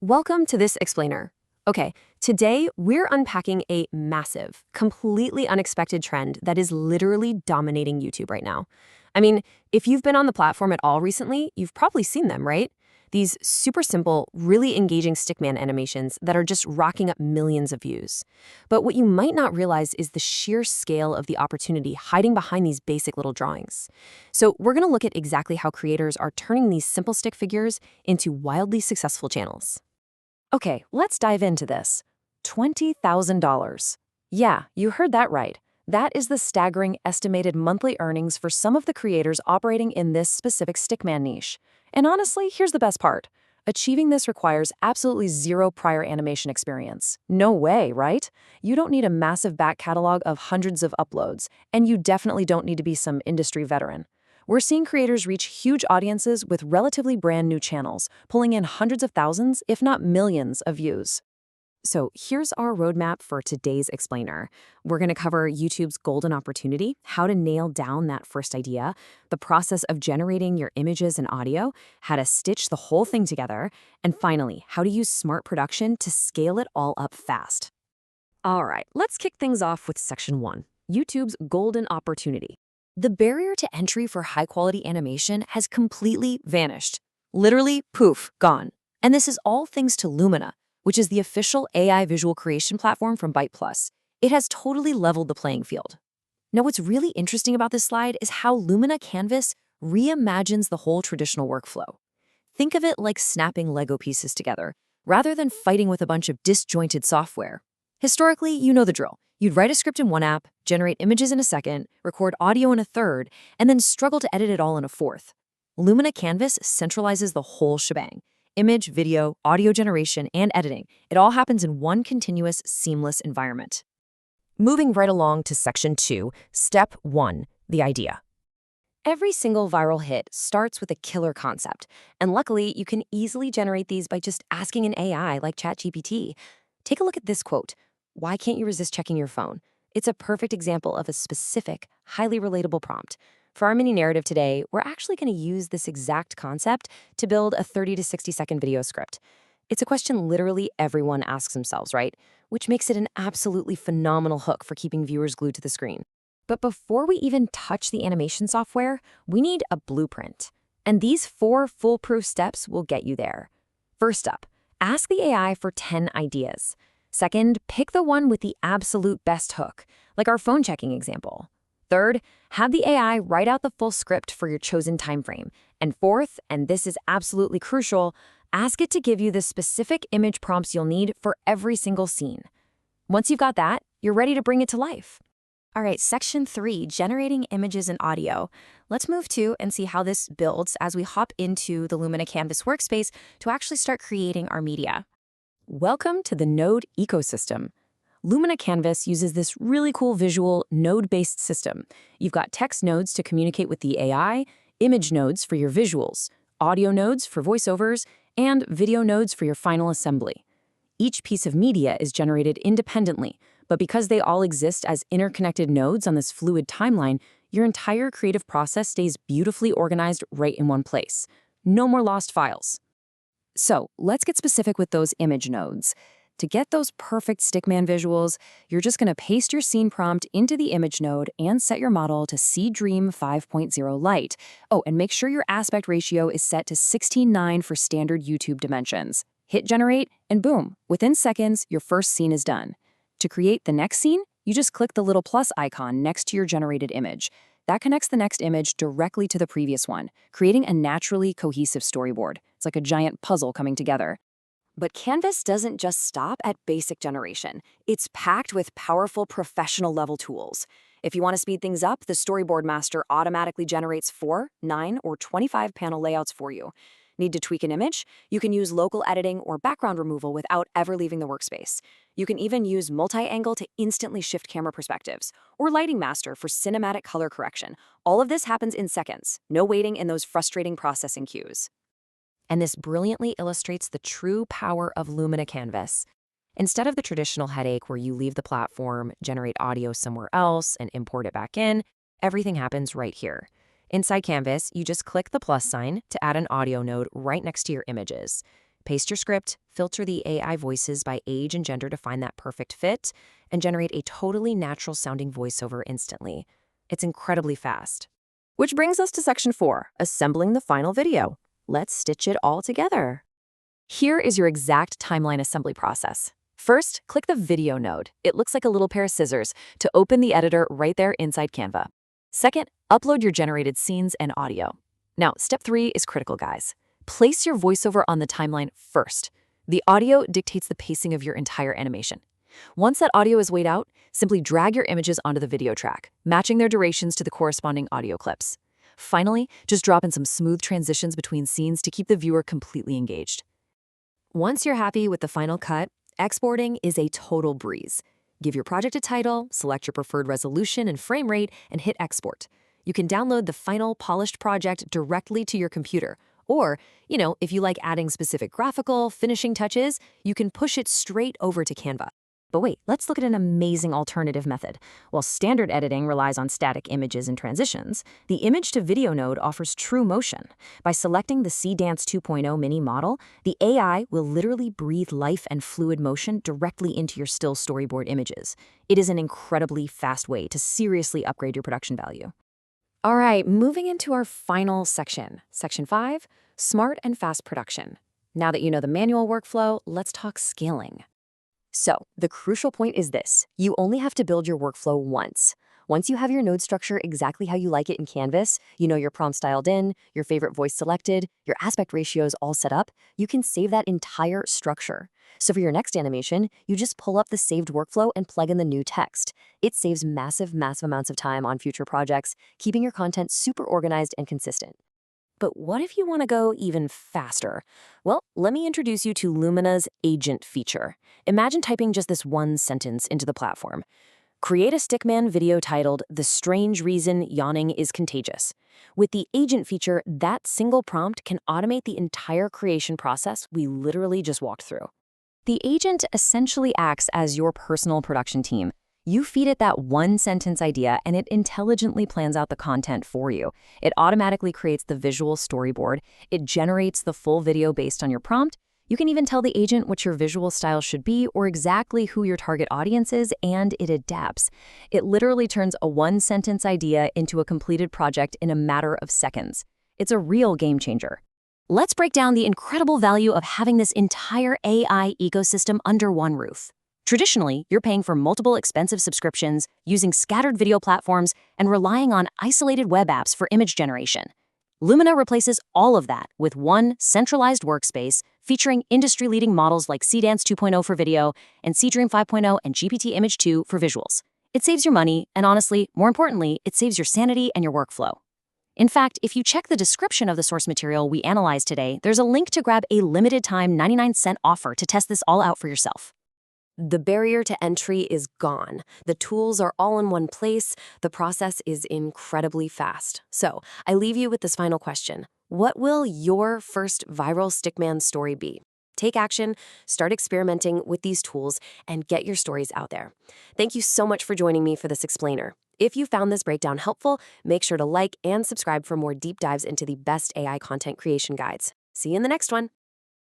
Welcome to this explainer. Okay, today we're unpacking a massive, completely unexpected trend that is literally dominating YouTube right now. I mean, if you've been on the platform at all recently, you've probably seen them, right? These super simple, really engaging Stickman animations that are just rocking up millions of views. But what you might not realize is the sheer scale of the opportunity hiding behind these basic little drawings. So we're going to look at exactly how creators are turning these simple stick figures into wildly successful channels. Okay, let's dive into this. $20,000. Yeah, you heard that right. That is the staggering estimated monthly earnings for some of the creators operating in this specific Stickman niche. And honestly, here's the best part. Achieving this requires absolutely zero prior animation experience. No way, right? You don't need a massive back catalog of hundreds of uploads, and you definitely don't need to be some industry veteran. We're seeing creators reach huge audiences with relatively brand new channels, pulling in hundreds of thousands, if not millions, of views. So here's our roadmap for today's explainer. We're going to cover YouTube's golden opportunity, how to nail down that first idea, the process of generating your images and audio, how to stitch the whole thing together, and finally, how to use smart production to scale it all up fast. All right, let's kick things off with section 1, YouTube's golden opportunity. The barrier to entry for high-quality animation has completely vanished. Literally, poof, gone. And this is all thanks to Lumina, which is the official AI visual creation platform from Byte+. It has totally leveled the playing field. Now, what's really interesting about this slide is how Lumina Canvas reimagines the whole traditional workflow. Think of it like snapping Lego pieces together, rather than fighting with a bunch of disjointed software. Historically, you know the drill. You'd write a script in one app, generate images in a second, record audio in a third, and then struggle to edit it all in a fourth. Lumina Canvas centralizes the whole shebang. Image, video, audio generation, and editing. It all happens in one continuous, seamless environment. Moving right along to section 2, step 1, the idea. Every single viral hit starts with a killer concept, and luckily you can easily generate these by just asking an AI like ChatGPT. Take a look at this quote. Why can't you resist checking your phone? It's a perfect example of a specific, highly relatable prompt. For our mini narrative today, we're actually going to use this exact concept to build a 30 to 60-second video script. It's a question literally everyone asks themselves, right? Which makes it an absolutely phenomenal hook for keeping viewers glued to the screen. But before we even touch the animation software, we need a blueprint. And these 4 foolproof steps will get you there. First up, ask the AI for 10 ideas. Second, pick the one with the absolute best hook, like our phone checking example. Third, have the AI write out the full script for your chosen time frame. And fourth, and this is absolutely crucial, ask it to give you the specific image prompts you'll need for every single scene. Once you've got that, you're ready to bring it to life. All right, section 3, generating images and audio. Let's move to and see how this builds as we hop into the Lumina Canvas workspace to actually start creating our media. Welcome to the node ecosystem. Lumina Canvas uses this really cool visual node-based system. You've got text nodes to communicate with the AI, image nodes for your visuals, audio nodes for voiceovers, and video nodes for your final assembly. Each piece of media is generated independently, but because they all exist as interconnected nodes on this fluid timeline, your entire creative process stays beautifully organized right in one place. No more lost files. So let's get specific with those image nodes. To get those perfect Stickman visuals, you're just going to paste your scene prompt into the image node and set your model to Dream 5.0 Lite. Oh, and make sure your aspect ratio is set to 16:9 for standard YouTube dimensions. Hit generate, and boom, within seconds, your first scene is done. To create the next scene, you just click the little plus icon next to your generated image. That connects the next image directly to the previous one, creating a naturally cohesive storyboard. It's like a giant puzzle coming together. But Canvas doesn't just stop at basic generation. It's packed with powerful professional-level tools. If you want to speed things up, the Storyboard Master automatically generates 4, 9, or 25 panel layouts for you. Need to tweak an image? You can use local editing or background removal without ever leaving the workspace. You can even use multi-angle to instantly shift camera perspectives, or Lighting Master for cinematic color correction. All of this happens in seconds. No waiting in those frustrating processing queues. And this brilliantly illustrates the true power of Lumina Canvas. Instead of the traditional headache where you leave the platform, generate audio somewhere else, and import it back in, everything happens right here. Inside Canvas, you just click the plus sign to add an audio node right next to your images. Paste your script, filter the AI voices by age and gender to find that perfect fit, and generate a totally natural-sounding voiceover instantly. It's incredibly fast. Which brings us to section 4, assembling the final video. Let's stitch it all together. Here is your exact timeline assembly process. First, click the video node. It looks like a little pair of scissors to open the editor right there inside Canva. Second, upload your generated scenes and audio. Now, step 3 is critical, guys. Place your voiceover on the timeline first. The audio dictates the pacing of your entire animation. Once that audio is weighed out, simply drag your images onto the video track, matching their durations to the corresponding audio clips. Finally, just drop in some smooth transitions between scenes to keep the viewer completely engaged. Once you're happy with the final cut, exporting is a total breeze. Give your project a title, select your preferred resolution and frame rate, and hit export. You can download the final polished project directly to your computer. Or, if you like adding specific graphical, finishing touches, you can push it straight over to Canva. But wait, let's look at an amazing alternative method. While standard editing relies on static images and transitions, the image-to-video node offers true motion. By selecting the C-Dance 2.0 mini model, the AI will literally breathe life and fluid motion directly into your still storyboard images. It is an incredibly fast way to seriously upgrade your production value. All right, moving into our final section. Section 5, smart and fast production. Now that you know the manual workflow, let's talk scaling. So, the crucial point is this. You only have to build your workflow once. Once you have your node structure exactly how you like it in Canvas, your prompts dialed in, your favorite voice selected, your aspect ratios all set up, you can save that entire structure. So for your next animation, you just pull up the saved workflow and plug in the new text. It saves massive amounts of time on future projects, keeping your content super organized and consistent. But what if you want to go even faster? Well, let me introduce you to Lumina's agent feature. Imagine typing just this one sentence into the platform. Create a Stickman video titled, "The Strange Reason Yawning is Contagious." With the agent feature, that single prompt can automate the entire creation process we literally just walked through. The agent essentially acts as your personal production team. You feed it that one-sentence idea, and it intelligently plans out the content for you. It automatically creates the visual storyboard. It generates the full video based on your prompt. You can even tell the agent what your visual style should be or exactly who your target audience is, and it adapts. It literally turns a one-sentence idea into a completed project in a matter of seconds. It's a real game changer. Let's break down the incredible value of having this entire AI ecosystem under one roof. Traditionally, you're paying for multiple expensive subscriptions, using scattered video platforms, and relying on isolated web apps for image generation. Lumina replaces all of that with one centralized workspace featuring industry-leading models like C-Dance 2.0 for video and C-Dream 5.0 and GPT Image 2 for visuals. It saves your money, and honestly, more importantly, it saves your sanity and your workflow. In fact, if you check the description of the source material we analyzed today, there's a link to grab a limited-time 99-cent offer to test this all out for yourself. The barrier to entry is gone. The tools are all in one place. The process is incredibly fast. So, I leave you with this final question. What will your first viral Stickman story be? Take action, start experimenting with these tools, and get your stories out there. Thank you so much for joining me for this explainer. If you found this breakdown helpful, make sure to like and subscribe for more deep dives into the best AI content creation guides. See you in the next one.